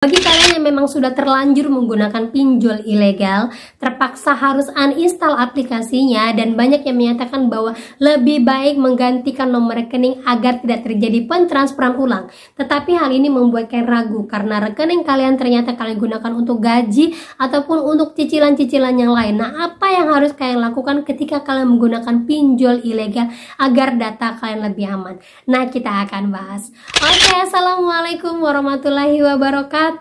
Bagi kalian yang memang sudah terlanjur menggunakan pinjol ilegal, terpaksa harus uninstall aplikasinya, dan banyak yang menyatakan bahwa lebih baik menggantikan nomor rekening agar tidak terjadi pentransferan ulang. Tetapi hal ini membuat kalian ragu karena rekening kalian ternyata kalian gunakan untuk gaji ataupun untuk cicilan-cicilan yang lain. Nah, apa yang harus kalian lakukan ketika kalian menggunakan pinjol ilegal agar data kalian lebih aman? Nah, kita akan bahas. Oke, assalamualaikum warahmatullahi wabarakatuh.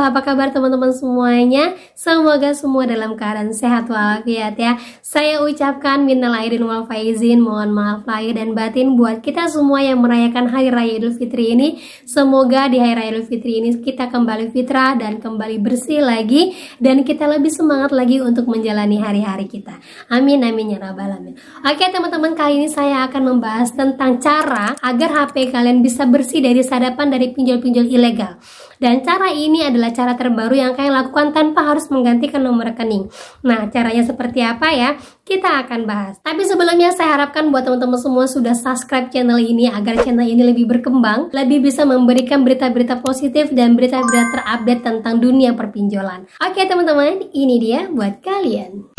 Apa kabar teman-teman semuanya? Semoga semua dalam keadaan sehat walafiat ya. Saya ucapkan minal aidin wal faizin, mohon maaf lahir dan batin buat kita semua yang merayakan Hari Raya Idul Fitri ini. Semoga di Hari Raya Idul Fitri ini kita kembali fitrah dan kembali bersih lagi, dan kita lebih semangat lagi untuk menjalani hari-hari kita. Amin amin ya rabbal alamin. Oke teman-teman, kali ini saya akan membahas tentang cara agar HP kalian bisa bersih dari sadapan dari pinjol-pinjol ilegal. Dan cara ini adalah cara terbaru yang kalian lakukan tanpa harus menggantikan nomor rekening. Nah, caranya seperti apa ya? Kita akan bahas. Tapi sebelumnya saya harapkan buat teman-teman semua sudah subscribe channel ini agar channel ini lebih berkembang, lebih bisa memberikan berita-berita positif dan berita-berita terupdate tentang dunia perpinjolan. Oke teman-teman, ini dia buat kalian.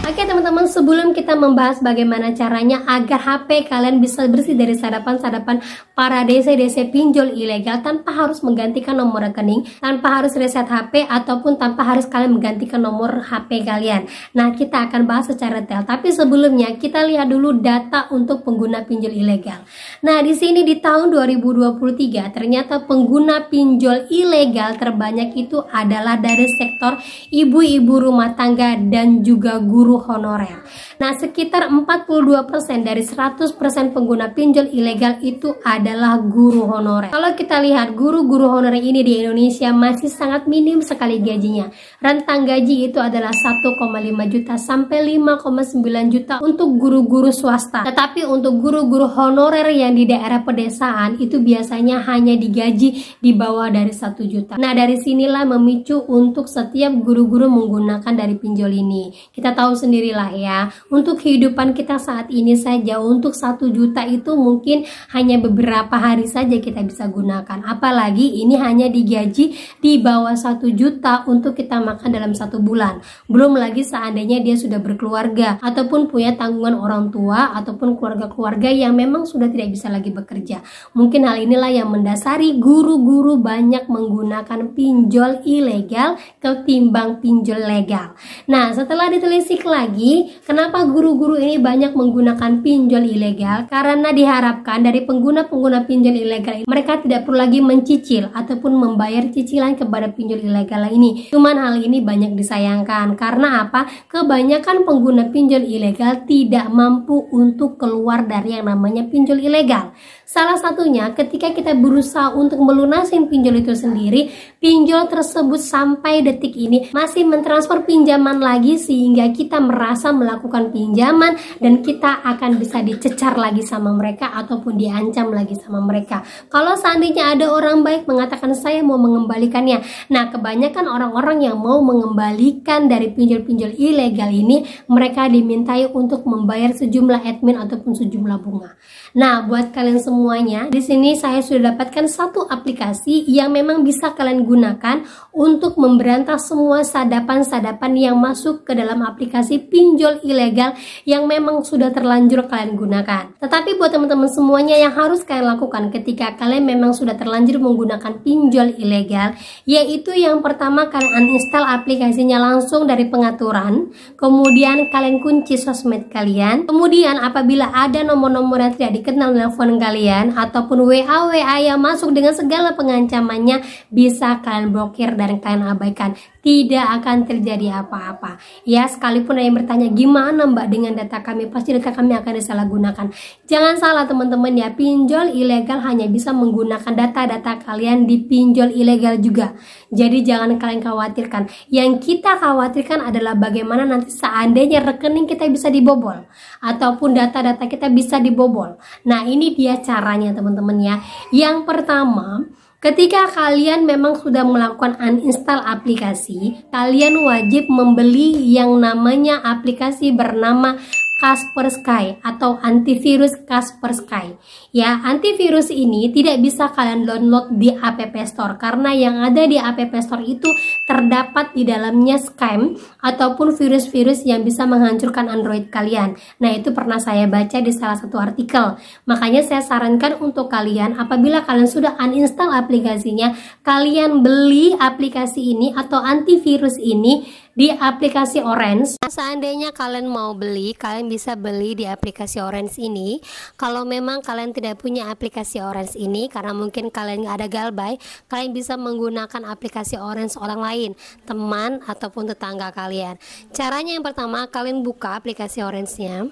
Oke teman-teman, sebelum kita membahas bagaimana caranya agar HP kalian bisa bersih dari sadapan-sadapan para DC-DC pinjol ilegal tanpa harus menggantikan nomor rekening, tanpa harus reset HP, ataupun tanpa harus kalian menggantikan nomor HP kalian. Nah, kita akan bahas secara detail. Tapi sebelumnya kita lihat dulu data untuk pengguna pinjol ilegal. Nah, di sini di tahun 2023 ternyata pengguna pinjol ilegal terbanyak itu adalah dari sektor ibu-ibu rumah tangga dan juga guru honorer. Nah, sekitar 42% dari 100% pengguna pinjol ilegal itu adalah guru honorer. Kalau kita lihat guru-guru honorer ini di Indonesia masih sangat minim sekali gajinya. Rentang gaji itu adalah 1,5 juta sampai 5,9 juta untuk guru-guru swasta. Tetapi untuk guru-guru honorer yang di daerah pedesaan itu biasanya hanya digaji di bawah dari 1 juta. Nah, dari sinilah memicu untuk setiap guru-guru menggunakan dari pinjol ini. Kita tahu sendirilah ya, untuk kehidupan kita saat ini saja untuk 1 juta itu mungkin hanya beberapa hari saja kita bisa gunakan, apalagi ini hanya digaji di bawah 1 juta untuk kita makan dalam 1 bulan. Belum lagi seandainya dia sudah berkeluarga ataupun punya tanggungan orang tua ataupun keluarga-keluarga yang memang sudah tidak bisa lagi bekerja. Mungkin hal inilah yang mendasari guru-guru banyak menggunakan pinjol ilegal ketimbang pinjol legal. Nah, setelah ditelisik lagi, kenapa guru-guru ini banyak menggunakan pinjol ilegal? Karena diharapkan dari pengguna-pengguna pinjol ilegal ini, mereka tidak perlu lagi mencicil ataupun membayar cicilan kepada pinjol ilegal ini. Cuman hal ini banyak disayangkan. Karena apa? Kebanyakan pengguna pinjol ilegal tidak mampu untuk keluar dari yang namanya pinjol ilegal. Salah satunya ketika kita berusaha untuk melunasi pinjol itu sendiri, pinjol tersebut sampai detik ini masih mentransfer pinjaman lagi sehingga kita merasa melakukan pinjaman dan kita akan bisa dicecar lagi sama mereka ataupun diancam lagi sama mereka. Kalau seandainya ada orang baik mengatakan saya mau mengembalikannya. Nah, kebanyakan orang-orang yang mau mengembalikan dari pinjol-pinjol ilegal ini, mereka dimintai untuk membayar sejumlah admin ataupun sejumlah bunga. Nah, buat kalian semuanya, di sini saya sudah dapatkan satu aplikasi yang memang bisa kalian gunakan untuk memberantas semua sadapan-sadapan yang masuk ke dalam aplikasi pinjol ilegal yang memang sudah terlanjur kalian gunakan. Tetapi buat teman-teman semuanya, yang harus kalian lakukan ketika kalian memang sudah terlanjur menggunakan pinjol ilegal, yaitu yang pertama kalian uninstall aplikasinya langsung dari pengaturan, kemudian kalian kunci sosmed kalian, kemudian apabila ada nomor-nomor yang tidak dikenal telepon kalian ataupun WA yang masuk dengan segala pengancamannya, bisa kalian blokir dan kalian abaikan. Tidak akan terjadi apa-apa ya. Sekalipun ada yang bertanya gimana mbak dengan data kami, pasti data kami akan disalahgunakan. Jangan salah teman-teman ya, pinjol ilegal hanya bisa menggunakan data-data kalian di pinjol ilegal juga. Jadi jangan kalian khawatirkan. Yang kita khawatirkan adalah bagaimana nanti seandainya rekening kita bisa dibobol ataupun data-data kita bisa dibobol. Nah, ini dia caranya teman-teman ya. Yang pertama, ketika kalian memang sudah melakukan uninstall aplikasi, kalian wajib membeli yang namanya aplikasi bernama Kaspersky atau antivirus Kaspersky. Ya, antivirus ini tidak bisa kalian download di App Store karena yang ada di App Store itu terdapat di dalamnya scam ataupun virus-virus yang bisa menghancurkan Android kalian. Nah, itu pernah saya baca di salah satu artikel. Makanya saya sarankan untuk kalian, apabila kalian sudah uninstall aplikasinya, kalian beli aplikasi ini atau antivirus ini di aplikasi Orange. Seandainya kalian mau beli, kalian bisa beli di aplikasi Orange ini. Kalau memang kalian tidak punya aplikasi Orange ini, karena mungkin kalian nggak ada Galbay, kalian bisa menggunakan aplikasi Orange orang lain, teman ataupun tetangga kalian. Caranya yang pertama, kalian buka aplikasi Orange-nya.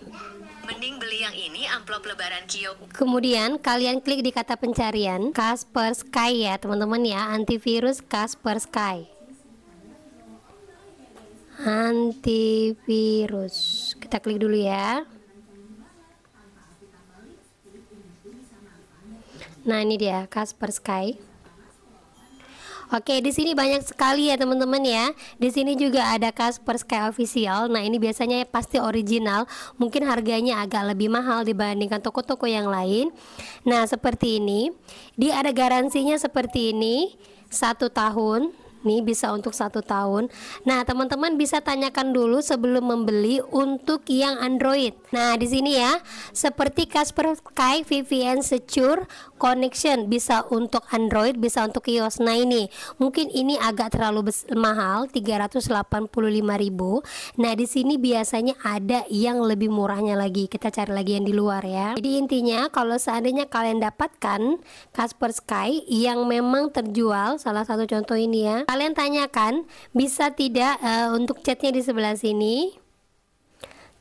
Mending beli yang ini, amplop lebaran Kio. Kemudian kalian klik di kata pencarian Kaspersky ya teman-teman ya, antivirus Kaspersky. Antivirus, kita klik dulu ya. Nah, ini dia Kaspersky. Oke, di sini banyak sekali ya teman-teman ya. Di sini juga ada Kaspersky official. Nah, ini biasanya pasti original. Mungkin harganya agak lebih mahal dibandingkan toko-toko yang lain. Nah, seperti ini. Dia ada garansinya seperti ini, 1 tahun. Nih bisa untuk 1 tahun. Nah, teman-teman bisa tanyakan dulu sebelum membeli untuk yang Android. Nah, di sini ya, seperti Kaspersky VPN Secure Connection bisa untuk Android, bisa untuk iOS. Nah, ini mungkin ini agak terlalu mahal, 385.000. Nah, di sini biasanya ada yang lebih murahnya lagi. Kita cari lagi yang di luar ya. Jadi intinya kalau seandainya kalian dapatkan Kaspersky yang memang terjual, salah satu contoh ini ya, kalian tanyakan bisa tidak untuk chatnya di sebelah sini.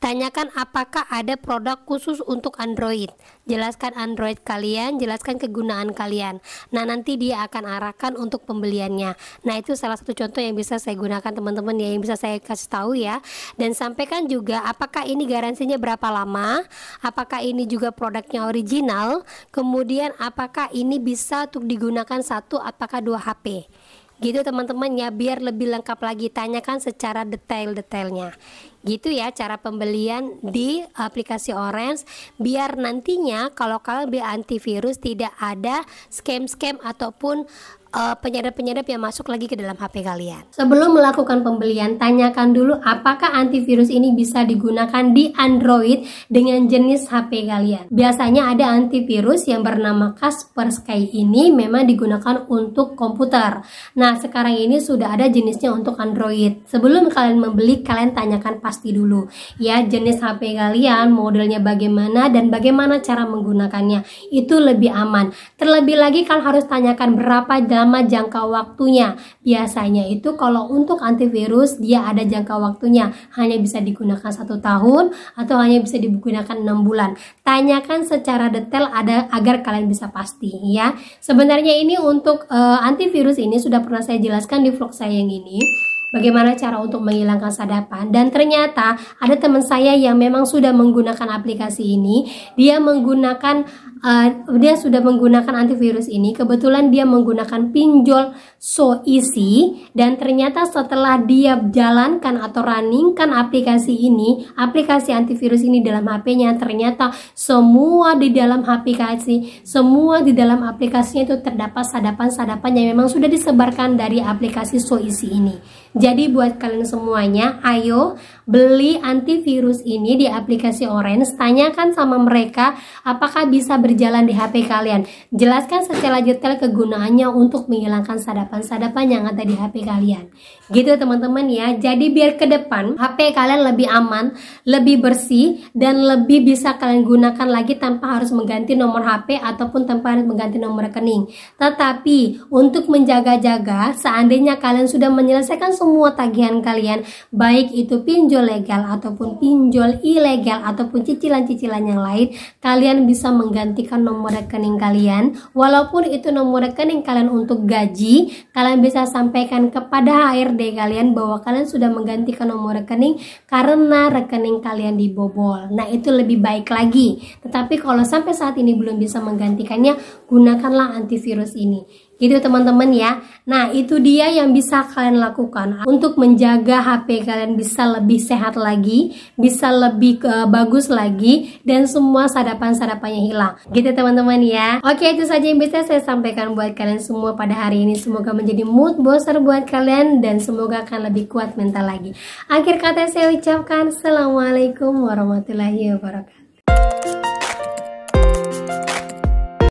Tanyakan apakah ada produk khusus untuk Android. Jelaskan Android kalian, jelaskan kegunaan kalian. Nah, nanti dia akan arahkan untuk pembeliannya. Nah, itu salah satu contoh yang bisa saya gunakan teman-teman ya, yang bisa saya kasih tahu ya. Dan sampaikan juga apakah ini garansinya berapa lama, apakah ini juga produknya original, kemudian apakah ini bisa untuk digunakan 1 apakah 2 HP. Gitu teman-teman ya, biar lebih lengkap lagi, tanyakan secara detail-detailnya. Gitu ya cara pembelian di aplikasi Orange, biar nantinya kalau kalian beli antivirus tidak ada scam-scam ataupun penyadap-penyadap yang masuk lagi ke dalam HP kalian. Sebelum melakukan pembelian, tanyakan dulu apakah antivirus ini bisa digunakan di Android dengan jenis HP kalian. Biasanya ada antivirus yang bernama Kaspersky ini memang digunakan untuk komputer. Nah, sekarang ini sudah ada jenisnya untuk Android. Sebelum kalian membeli, kalian tanyakan pasti dulu ya jenis HP kalian, modelnya bagaimana, dan bagaimana cara menggunakannya. Itu lebih aman. Terlebih lagi kalian harus tanyakan berapa lama jangka waktunya. Biasanya itu kalau untuk antivirus dia ada jangka waktunya, hanya bisa digunakan 1 tahun atau hanya bisa digunakan 6 bulan. Tanyakan secara detail agar kalian bisa pasti ya. Sebenarnya ini untuk antivirus ini sudah pernah saya jelaskan di vlog saya yang ini, bagaimana cara untuk menghilangkan sadapan. Dan ternyata ada teman saya yang memang sudah menggunakan aplikasi ini. Dia sudah menggunakan antivirus ini. Kebetulan dia menggunakan pinjol So Easy, dan ternyata setelah dia jalankan atau runningkan aplikasi ini, aplikasi antivirus ini dalam HP-nya, ternyata semua di dalam aplikasinya itu terdapat sadapan-sadapan yang memang sudah disebarkan dari aplikasi So Easy ini. Jadi buat kalian semuanya, ayo beli antivirus ini di aplikasi Orange. Tanyakan sama mereka apakah bisa berjalan di HP kalian. Jelaskan secara detail kegunaannya untuk menghilangkan sadapan-sadapan yang ada di HP kalian. Gitu teman-teman ya. Jadi biar ke depan HP kalian lebih aman, lebih bersih, dan lebih bisa kalian gunakan lagi tanpa harus mengganti nomor HP ataupun tanpa harus mengganti nomor rekening. Tetapi untuk menjaga-jaga, seandainya kalian sudah menyelesaikan semua tagihan kalian, baik itu pinjol legal ataupun pinjol ilegal ataupun cicilan-cicilan yang lain, kalian bisa menggantikan nomor rekening kalian. Walaupun itu nomor rekening kalian untuk gaji, kalian bisa sampaikan kepada HRD kalian bahwa kalian sudah menggantikan nomor rekening karena rekening kalian dibobol. Nah, itu lebih baik lagi. Tetapi kalau sampai saat ini belum bisa menggantikannya, gunakanlah antivirus ini. Gitu teman-teman ya. Nah itu dia yang bisa kalian lakukan untuk menjaga HP kalian bisa lebih sehat lagi, bisa lebih bagus lagi, dan semua sadapan-sadapannya hilang. Gitu teman-teman ya. Oke, itu saja yang bisa saya sampaikan buat kalian semua pada hari ini. Semoga menjadi mood booster buat kalian dan semoga akan lebih kuat mental lagi. Akhir kata saya ucapkan Assalamualaikum warahmatullahi wabarakatuh.